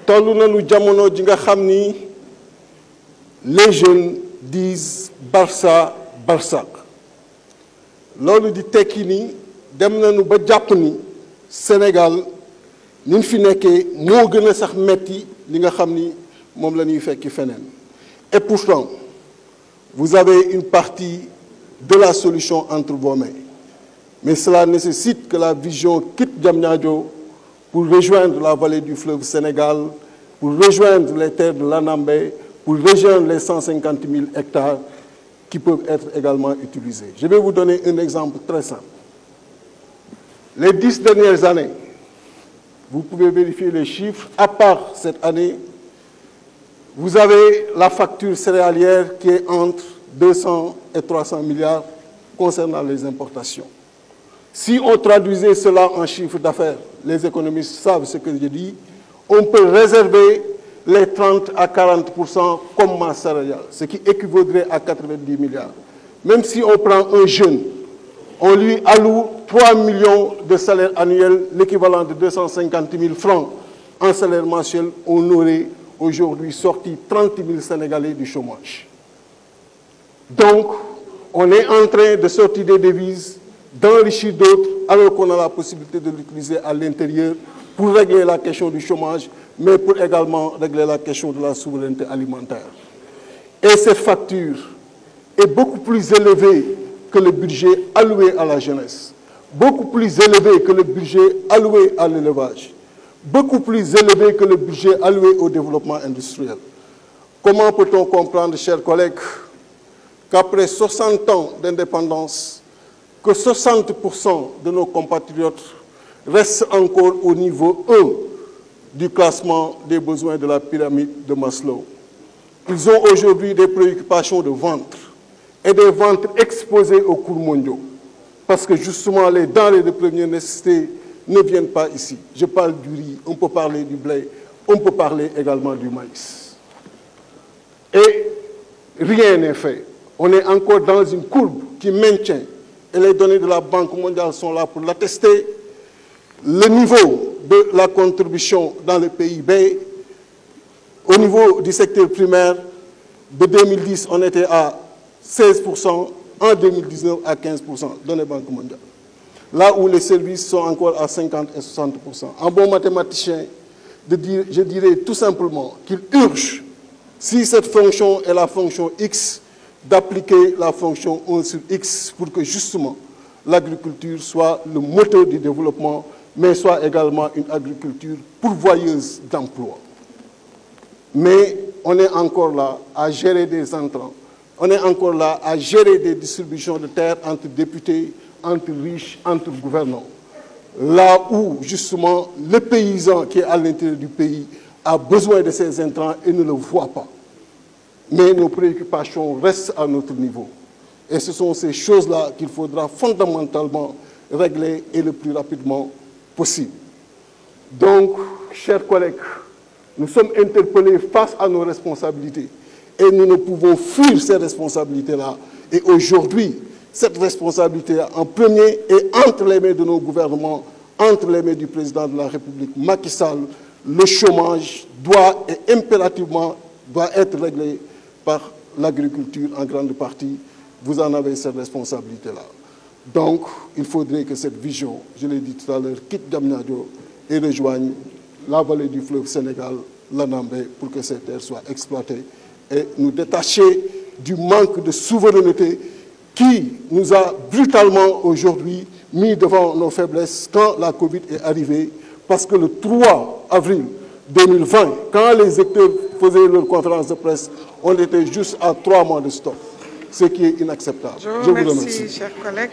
toll nañu jamono ji nga xam ni les jeunes disent Barça Barsaq loolu di tekki ni dem nañu ba jàpp ni Sénégal ni ñu fi nekkee moo gën a sax metti li nga xam ni moom la ñuy fekki feneen. Et pourtant vous avez une partie de la solution entre vos mains, mais cela nécessite que la vision quitte Diamniadio pour rejoindre la vallée du fleuve Sénégal, pour rejoindre les terres de l'Anambé, pour rejoindre les 150 000 hectares qui peuvent être également utilisés. Je vais vous donner un exemple très simple. Les 10 dernières années, vous pouvez vérifier les chiffres, à part cette année, vous avez la facture céréalière qui est entre 200 et 300 milliards concernant les importations. Si on traduisait cela en chiffre d'affaires, les économistes savent ce que je dis, on peut réserver les 30 à 40% comme masse salariale, ce qui équivaudrait à 90 milliards. Même si on prend un jeune, on lui alloue 3 millions de salaire annuel, l'équivalent de 250 000 francs en salaire mensuel, on aurait aujourd'hui sorti 30 000 Sénégalais du chômage. Donc, on est en train de sortir des devises, d'enrichir d'autres, alors qu'on a la possibilité de l'utiliser à l'intérieur pour régler la question du chômage, mais pour également régler la question de la souveraineté alimentaire. Et cette facture est beaucoup plus élevée que le budget alloué à la jeunesse, beaucoup plus élevé que le budget alloué à l'élevage, beaucoup plus élevé que le budget alloué au développement industriel. Comment peut-on comprendre, chers collègues, qu'après 60 ans d'indépendance, que 60% de nos compatriotes restent encore au niveau 1 du classement des besoins de la pyramide de Maslow? Ils ont aujourd'hui des préoccupations de ventre et des ventres exposés aux cours mondiaux. Parce que justement, les denrées de première nécessité ne viennent pas ici. Je parle du riz, on peut parler du blé, on peut parler également du maïs. Et rien n'est fait. On est encore dans une courbe qui maintient, et les données de la Banque mondiale sont là pour l'attester, le niveau de la contribution dans le PIB. Au niveau du secteur primaire, de 2010, on était à 16%, en 2019 à 15%, données Banque mondiale. Là où les services sont encore à 50 et 60%. En bon mathématicien, je dirais tout simplement qu'il urge, si cette fonction est la fonction X, d'appliquer la fonction 1 sur X pour que justement l'agriculture soit le moteur du développement, mais soit également une agriculture pourvoyeuse d'emplois. Mais on est encore là à gérer des entrants, on est encore là à gérer des distributions de terres entre députés, entre riches, entre gouvernants. Là où justement le paysan qui est à l'intérieur du pays a besoin de ces intrants et ne le voit pas. Mais nos préoccupations restent à notre niveau. Et ce sont ces choses-là qu'il faudra fondamentalement régler et le plus rapidement possible. Donc, chers collègues, nous sommes interpellés face à nos responsabilités et nous ne pouvons fuir ces responsabilités-là. Et aujourd'hui, cette responsabilité en premier est entre les mains de nos gouvernements, entre les mains du président de la République, Macky Sall. Le chômage doit et impérativement doit être réglé par l'agriculture en grande partie. Vous en avez cette responsabilité-là. Donc, il faudrait que cette vision, je l'ai dit tout à l'heure, quitte Diamniadio et rejoigne la vallée du fleuve Sénégal, l'Anambé, pour que ces terres soient exploitées et nous détacher du manque de souveraineté qui nous a brutalement aujourd'hui mis devant nos faiblesses quand la Covid est arrivée. Parce que le 3 avril 2020, quand les acteurs faisaient leur conférence de presse, on était juste à 3 mois de stop, ce qui est inacceptable. Je vous remercie, chers collègues.